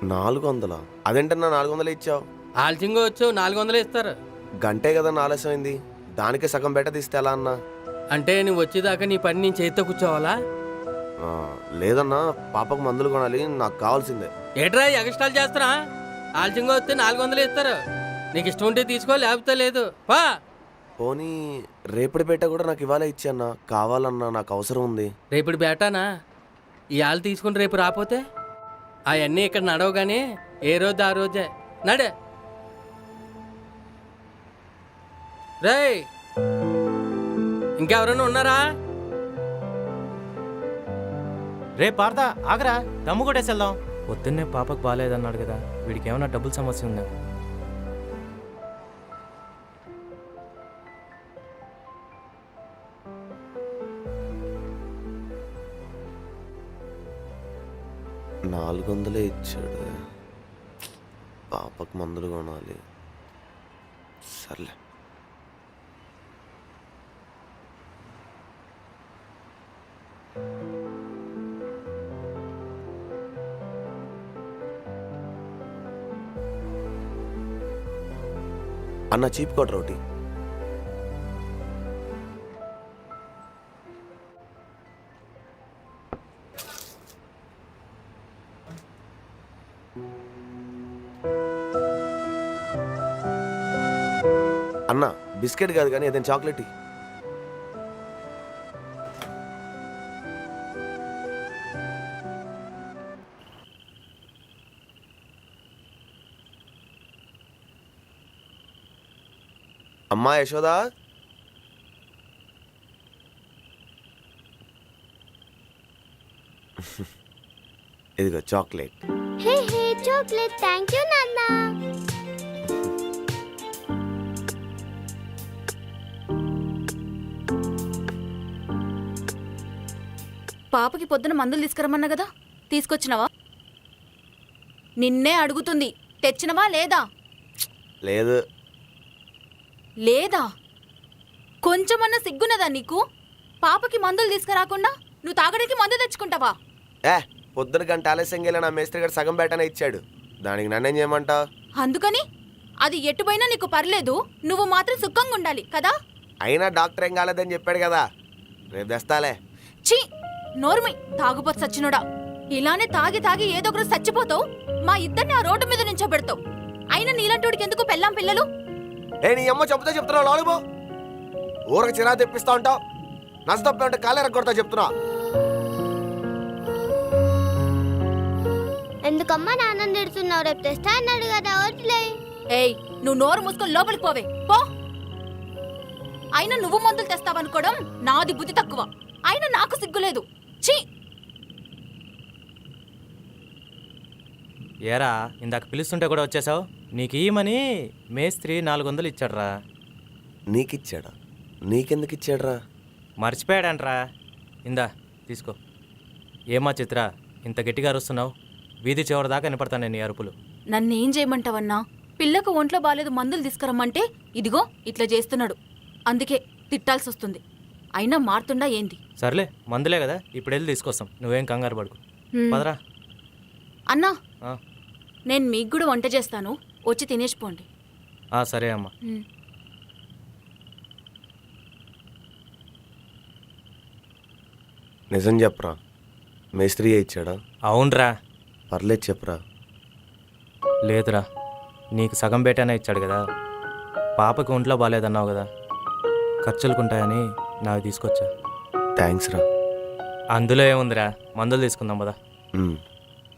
400? అదేంటన్నా 400 ఇచ్చావు? ఆల్చింగ్ వచ్చు 400 ఇస్తారు. గంటే కదా ఆలస్యమైంది, దానికే సగం బెట తీస్తే ఎలా అన్నా? అంటే నువ్వు వచ్చేదాకా నీ పని నేను చేతితో కూర్చోవాలా? లేదన్నా, పాపకు మందులు కొనాలి, నాకు కావాల్సిందే. ఏట్రా ఎగస్ట్రాలు చేస్తారా? ఆల్చింగ్ వస్తే 400 ఇస్తారు. నీకు ఇష్టం ఉంటే తీసుకో, లేకపోతే లేదు పా. పోనీ రేపటి బేట కూడా నాకు ఇవాళ ఇచ్చన్నా, కావాలన్నా, నాకు అవసరం ఉంది. రేపుడు బేటానా? ఇవాళ తీసుకుని రేపు రాపోతే అవన్నీ ఇక్కడ నడవు కానీ ఏ రోజు ఆ రోజే నడే. రేయ్, ఇంకెవరైనా ఉన్నారా? రే పార్దా ఆగరా, దమ్ము కొట్టేసి వెళ్దాం. పొద్దున్నే పాపకు బాగాలేదన్నాడు కదా, వీడికి ఏమైనా డబ్బుల సమస్య ఉందా? $400 ఇచ్చాడు, పాపకు మందులు కొనాలి. సర్లే. అన్న చీప్ కోట రోటీ. అన్న బిస్కెట్ కాదు కానీ ఏదైనా చాక్లెట్. అమ్మా యశోదా, ఇదిగో chocolate. Hey hey chocolate, thank you నాన్న. పాపకి పొద్దున మందులు తీసుకురమ్మన్నా కదా, తీసుకొచ్చినవా? నిన్నే అడుగుతుంది, తెచ్చినవా లేదా? లేదు. లేదా? కొంచెమన్నా సిగ్గున్నదా నీకు? పాపకి మందులు తీసుకురాకుండా నువ్వు తాగడానికి మందు తెచ్చుకుంటావా? పొద్దున గంట ఆలస్యం గెల నా మేస్త్రి గారు సగం బేటనే ఇచ్చాడు, దానికి నన్నేం చేయమంటావు? అందుకని అది ఎటుపోయినా నీకు పర్లేదు, నువ్వు మాత్రం సుఖంగా ఉండాలి కదా? అయినా డాక్టర్ ఏం కాలేదని చెప్పాడు కదా, రేపు తెస్తాలే. ఛీ, నోర్మై తాగుబోతు సచ్చినోడా. ఇలానే తాగి తాగి ఏదో ఒకరు చచ్చిపోతావు, మా ఇద్దరిని ఆ రోడ్డు మీద నుంచోబెడతావు. అయినా నీలాంటోడికి ఎందుకు పెళ్ళాం పిల్లలు? నీ అమ్మ చెప్తా చెప్తున్నావు లాలుబో, ఊరకు చిరా తెప్పిస్తా ఉంటావు. నష్టపై ఉంటే కాలేర కొడతా చెప్తున్నా. ఎందుకమ్మా నాన్న తిడుతున్నావు? రేపు తెస్తా అన్నాడు కదా, వదిలే. ఏయ్, నువ్వు నోరు మూసుకొని లోపలికి పోవే పో. అయినా నువ్వు మందులు తెస్తావనుకోవడం నాది బుద్ధి తక్కువ. అయినా నాకు సిగ్గులేదు. ఛీ! ఏరా, ఇందాక పిలుస్తుంటే కూడా వచ్చేసావు? నీకు ఇయ్యమని మేస్త్రి 400 ఇచ్చాడ్రా. నీకిచ్చాడా? నీకెందుకు ఇచ్చాడ్రా? మర్చిపోయాడంట్రా. ఇందా తీసుకో. ఏమా చిత్ర, ఇంత గట్టిగా అరుస్తున్నావు? వీధి చివరి దాకా వినపడతాను నీ అరుపులు. నన్నేం చేయమంటావన్నా? పిల్లకు ఒంట్లో బాలేదు, మందులు తీసుకురమ్మంటే ఇదిగో ఇట్లా చేస్తున్నాడు. అందుకే తిట్టాల్సి వస్తుంది. అయినా మారుతుండా ఏంది? సర్లే, మందులే కదా, ఇప్పుడు వెళ్ళి తీసుకొస్తాం, నువ్వేం కంగారు పడుకు. పదరా. అన్నా, నేను మీకు కూడా వంట చేస్తాను, వచ్చి తినేసిపోండి. సరే అమ్మా. నిజం చెప్పరా, మేస్త్రియే ఇచ్చాడా? అవునరా. పర్లేదు చెప్పరా. లేదురా, నీకు సగం బేటనే ఇచ్చాడు కదా. పాపకి ఒంట్లో బాగాలేదన్నావు కదా, ఖర్చులుకుంటాయని నాకు తీసుకొచ్చా. థ్యాంక్స్ రా. అందులో ఏముందిరా, మందులు తీసుకుందాం కదా.